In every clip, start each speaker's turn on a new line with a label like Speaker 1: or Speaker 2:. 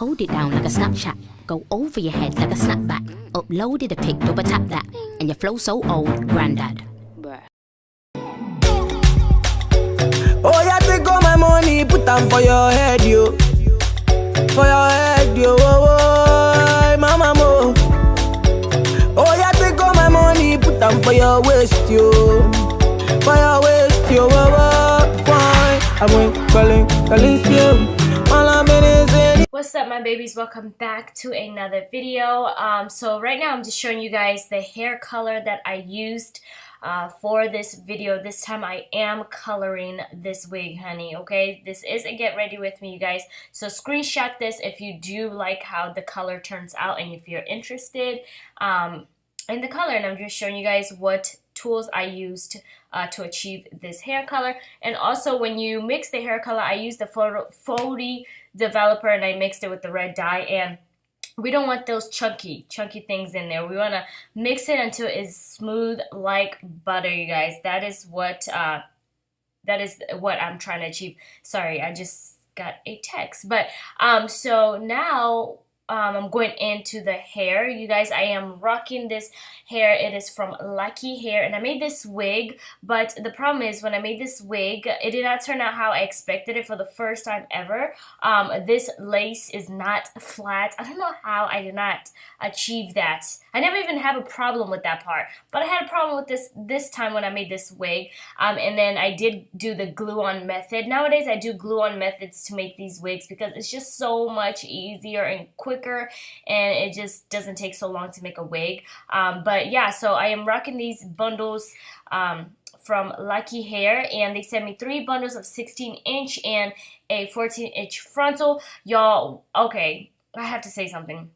Speaker 1: hold it down like a Snapchat. Go over your head like a snapback. Uploaded a pic, double tap that. And your flow so old, granddad.
Speaker 2: Oh, yeah, take all my money, put them for your head, yo. For your head, yo. Oh, oh, mama, mo. Oh, yeah, take all my money, put them for your waist, yo. For your waist, yo. Oh, oh, why? I'm calling you.
Speaker 3: What's up, my babies? Welcome back to another video. So right now I'm just showing you guys the hair color that I used for this video. This time I am coloring this wig, honey, okay? This is a get ready with me, you guys. So screenshot this if you do like how the color turns out and if you're interested in the color. And I'm just showing you guys what tools I used to achieve this hair color. And also when you mix the hair color, I used the Photo Developer and I mixed it with the red dye, and we don't want those chunky things in there. We want to mix it until it's smooth like butter, you guys. That is what I'm trying to achieve. Sorry, I just got a text. But so now I'm going into the hair, you guys. I am rocking this hair. It is from Lakihair, and I made this wig, but the problem is when I made this wig, it did not turn out how I expected it for the first time ever. This lace is not flat. I don't know how I did not achieve that. I never even have a problem with that part, but I had a problem with this time when I made this wig. And then I did do the glue-on method. Nowadays I do glue-on methods to make these wigs because it's just so much easier and quicker, and it just doesn't take so long to make a wig. But yeah, so I am rocking these bundles from Lakihair, and they sent me 3 bundles of 16-inch and a 14-inch frontal. Y'all, okay, I have to say something.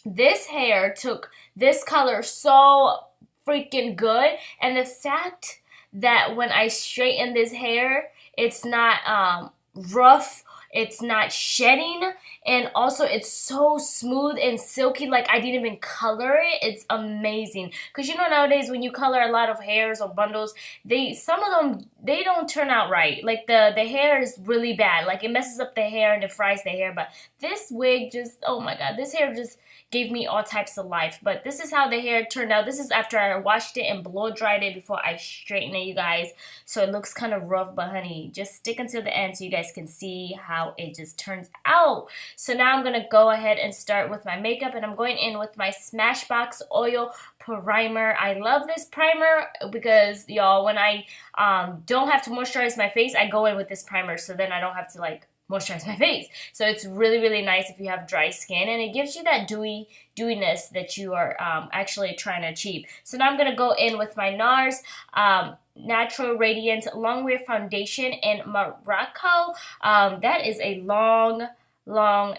Speaker 3: This hair took this color so freaking good, and the fact that when I straighten this hair, it's not rough, it's not shedding, and also it's so smooth and silky, like I didn't even color it. It's amazing. Because you know, nowadays when you color a lot of hairs or bundles, some of them, they don't turn out right. Like the hair is really bad. Like it messes up the hair and it fries the hair. But this wig just, oh my god, this hair just gave me all types of life. But this is how the hair turned out. This is after I washed it and blow dried it before I straighten it, you guys. So it looks kind of rough, but honey, just stick until the end so you guys can see how it just turns out. So now I'm gonna go ahead and start with my makeup, and I'm going in with my Smashbox Oil Primer. I love this primer because, y'all, when I don't have to moisturize my face, I go in with this primer, so then I don't have to like moisturize my face. So it's really, really nice if you have dry skin, and it gives you that dewiness that you are actually trying to achieve. So now I'm gonna go in with my NARS Natural Radiant Longwear Foundation in Morocco. That is a long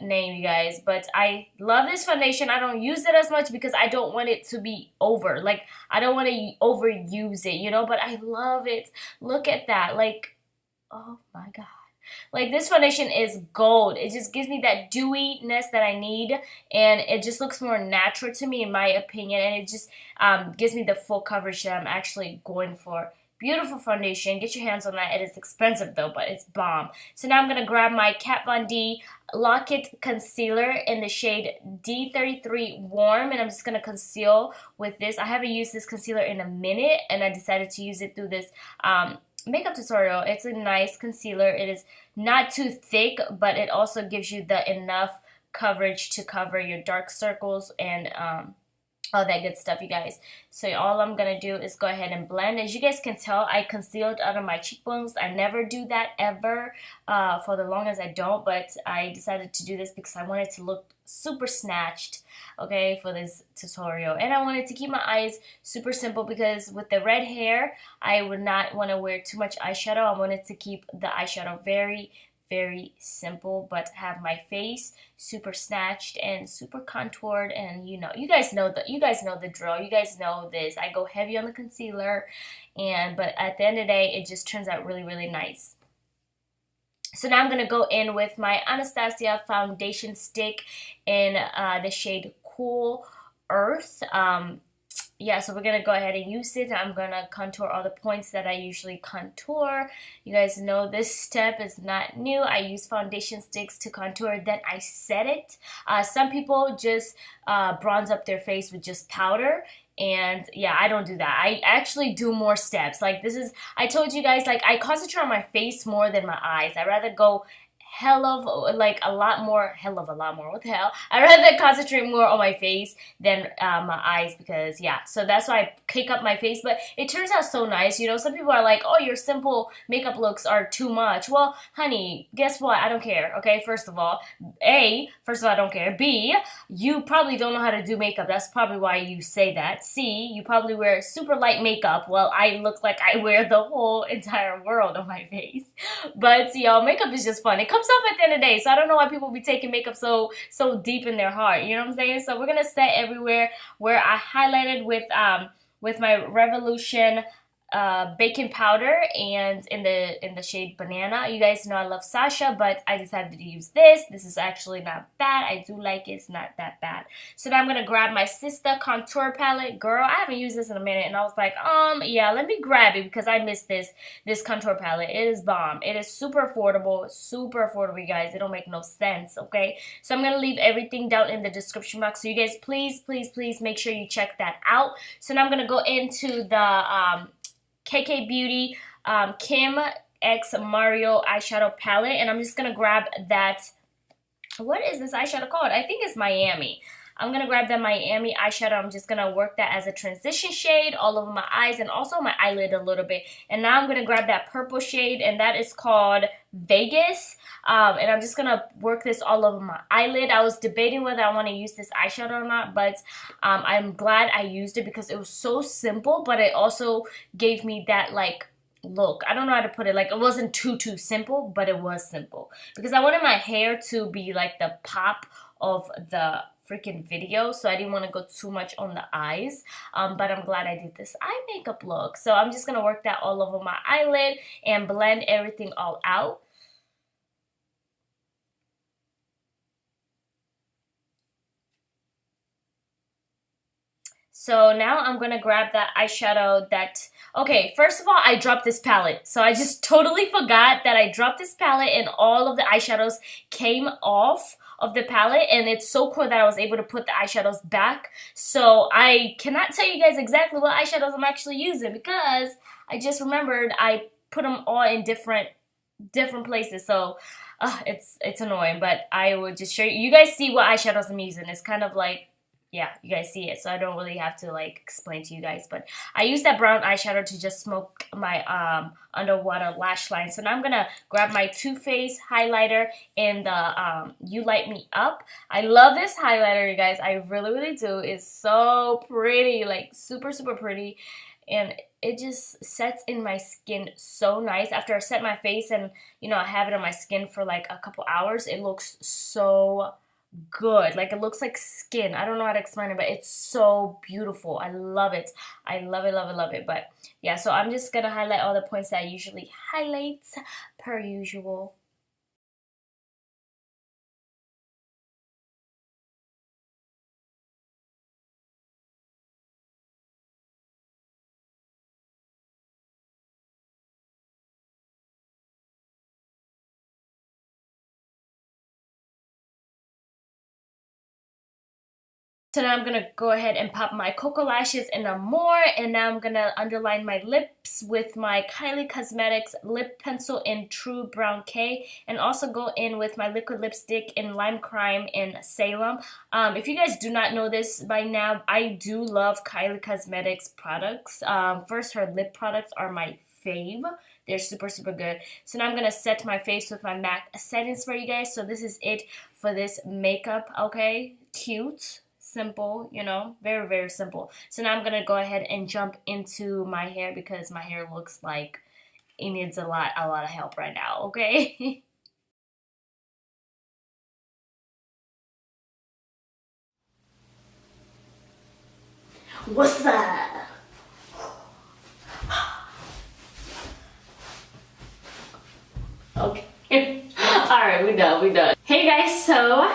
Speaker 3: name, you guys, but I love this foundation. I don't use it as much because I don't want it to be over. Like, I don't want to overuse it, you know, but I love it. Look at that. Like, oh my god. Like, this foundation is gold. It just gives me that dewiness that I need, and it just looks more natural to me, in my opinion, and it just gives me the full coverage that I'm actually going for. Beautiful foundation. Get your hands on that. It is expensive though, but it's bomb. So now I'm going to grab my Kat Von D Lock It Concealer in the shade D33 Warm, and I'm just going to conceal with this. I haven't used this concealer in a minute, and I decided to use it through this makeup tutorial. It's a nice concealer. It is not too thick, but it also gives you the enough coverage to cover your dark circles and all that good stuff, you guys. So all I'm gonna do is go ahead and blend. As you guys can tell, I concealed under my cheekbones. I never do that ever for the longest I don't, but I decided to do this because I wanted to look super snatched, okay, for this tutorial. And I wanted to keep my eyes super simple because with the red hair, I would not want to wear too much eyeshadow. I wanted to keep the eyeshadow very simple, but have my face super snatched and super contoured. And you guys know the drill. You guys know this. I go heavy on the concealer, but at the end of the day, it just turns out really nice. So now I'm gonna go in with my Anastasia foundation stick in the shade Cool Earth. yeah, so we're gonna go ahead and use it. I'm gonna contour all the points that I usually contour. You guys know this step is not new. I use foundation sticks to contour, then I set it. Some people just bronze up their face with just powder. And yeah, I don't do that. I actually do more steps. Like this is, I told you guys, like I concentrate on my face more than my eyes. I rather go hell of like a lot more, what the hell, I'd rather concentrate more on my face than my eyes, because yeah, so that's why I cake up my face. But it turns out so nice, you know. Some people are like, oh, your simple makeup looks are too much. Well, honey, guess what? I don't care. Okay, first of all, I don't care. B, you probably don't know how to do makeup. That's probably why you say that. C, you probably wear super light makeup. Well, I look like I wear the whole entire world on my face. But y'all, makeup is just fun. It comes off at the end of the day, so I don't know why people be taking makeup so deep in their heart, you know what I'm saying? So we're gonna set everywhere where I highlighted with my Revolution baking powder, and in the shade Banana. You guys know I love Sasha, but I decided to use this. This is actually not bad. I do like it. It's not that bad. So now I'm gonna grab my Sister contour palette. Girl, I haven't used this in a minute, and I was like, yeah, let me grab it because I missed this contour palette. It is bomb. It is super affordable, you guys. It don't make no sense, okay? So I'm gonna leave everything down in the description box, so you guys please make sure you check that out. So now I'm gonna go into the KK Beauty Kim X Mario eyeshadow palette, and I'm just gonna grab that. What is this eyeshadow called? I think it's Miami. I'm gonna grab that Miami eyeshadow. I'm just gonna work that as a transition shade all over my eyes and also my eyelid a little bit. And now I'm gonna grab that purple shade, and that is called Vegas. And I'm just gonna work this all over my eyelid. I was debating whether I want to use this eyeshadow or not, but I'm glad I used it because it was so simple, but it also gave me that like look. I don't know how to put it. Like, it wasn't too simple, but it was simple because I wanted my hair to be like the pop of the freaking video, so I didn't want to go too much on the eyes, but I'm glad I did this eye makeup look. So I'm just gonna work that all over my eyelid and blend everything all out. So now I'm gonna grab that eyeshadow that, okay, first of all, I dropped this palette. So I just totally forgot that I dropped this palette and all of the eyeshadows came off of the palette, and it's so cool that I was able to put the eyeshadows back. So I cannot tell you guys exactly what eyeshadows I'm actually using because I just remembered I put them all in different places. So it's annoying, but I would just show you. You guys see what eyeshadows I'm using. It's kind of like, yeah, you guys see it, so I don't really have to like explain to you guys, but I use that brown eyeshadow to just smoke my underwater lash line. So now I'm gonna grab my Too Faced highlighter in the You Light Me Up. I love this highlighter, you guys. I really do. It's so pretty, like super pretty, and it just sets in my skin so nice. After I set my face and, you know, I have it on my skin for like a couple hours, it looks so good. Like, it looks like skin. I don't know how to explain it, but it's so beautiful. I love it. I love it. But yeah, so I'm just gonna highlight all the points that I usually highlight per usual. So now I'm going to go ahead and pop my Cocoa Lashes in a more, and now I'm going to underline my lips with my Kylie Cosmetics lip pencil in True Brown K, and also go in with my liquid lipstick in Lime Crime in Salem. If you guys do not know this by now, I do love Kylie Cosmetics products. First, her lip products are my fave. They're super good. So now I'm gonna set my face with my MAC setting spray, you guys. So this is it for this makeup, okay? Cute, simple, you know, very simple. So now I'm gonna go ahead and jump into my hair because my hair looks like it needs a lot of help right now, okay? What's up? Okay. Alright, we done. Hey guys, so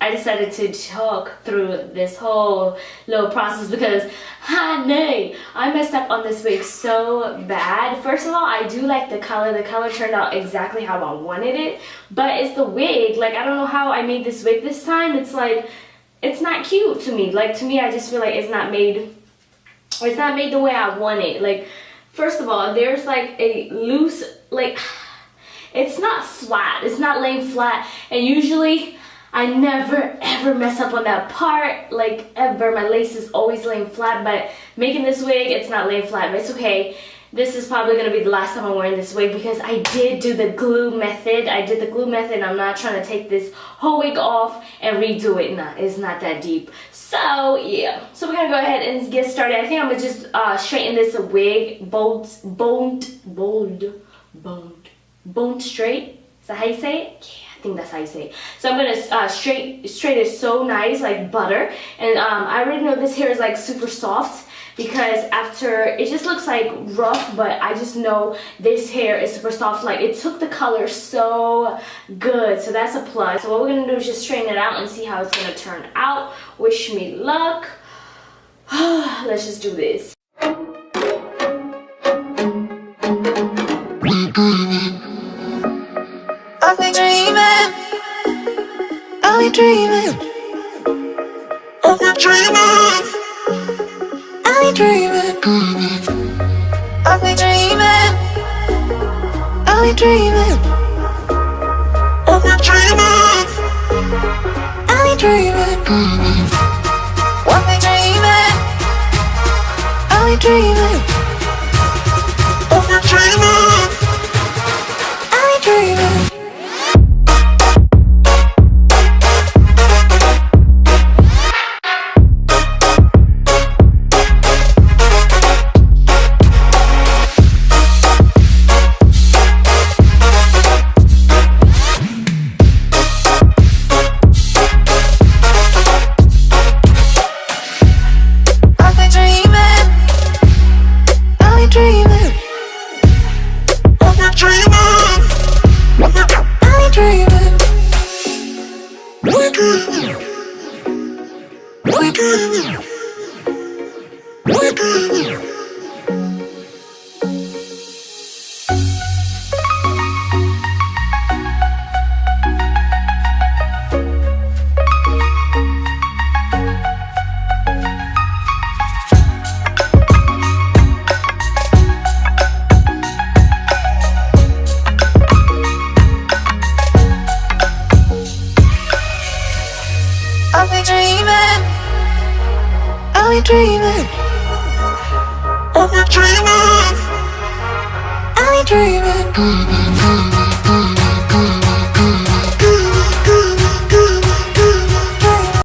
Speaker 3: I decided to talk through this whole little process because, honey, I messed up on this wig so bad. First of all, I do like the color. The color turned out exactly how I wanted it, but it's the wig. Like, I don't know how I made this wig this time. It's like, it's not cute to me. Like, to me, I just feel like it's not made the way I want it. Like, first of all, there's like a loose, like, it's not flat. It's not laying flat. And usually, I never ever mess up on that part, like ever. My lace is always laying flat, but making this wig, it's not laying flat, but it's okay. This is probably gonna be the last time I'm wearing this wig because I did do the glue method. I did the glue method and I'm not trying to take this whole wig off and redo it. Nah, it's not that deep. So yeah, so we're gonna go ahead and get started. I think I'm gonna just straighten this wig, bone straight. Is that how you say it? Yeah. I think that's how you say it. So I'm gonna straight it so nice, like butter. And I already know this hair is like super soft because after it just looks like rough, but I just know this hair is super soft. Like, it took the color so good, so that's a plus. So what we're gonna do is just straighten it out and see how it's gonna turn out. Wish me luck. Let's just do this.
Speaker 2: I've been dreaming, I've been dreaming, I've been dreaming, I've been dreaming, I've been dreaming, I've been dreaming, I've been dreaming, I've been dreaming, I've been dreaming, I've been dreaming, I've been dreaming. Dreaming. I've been dreaming. I've been dreaming. I've been dreaming. I'm dreaming. We're dreaming. We're dreaming. We're dreaming. I've been dreaming, I've been dreaming, I've been dreaming, I've been dreaming.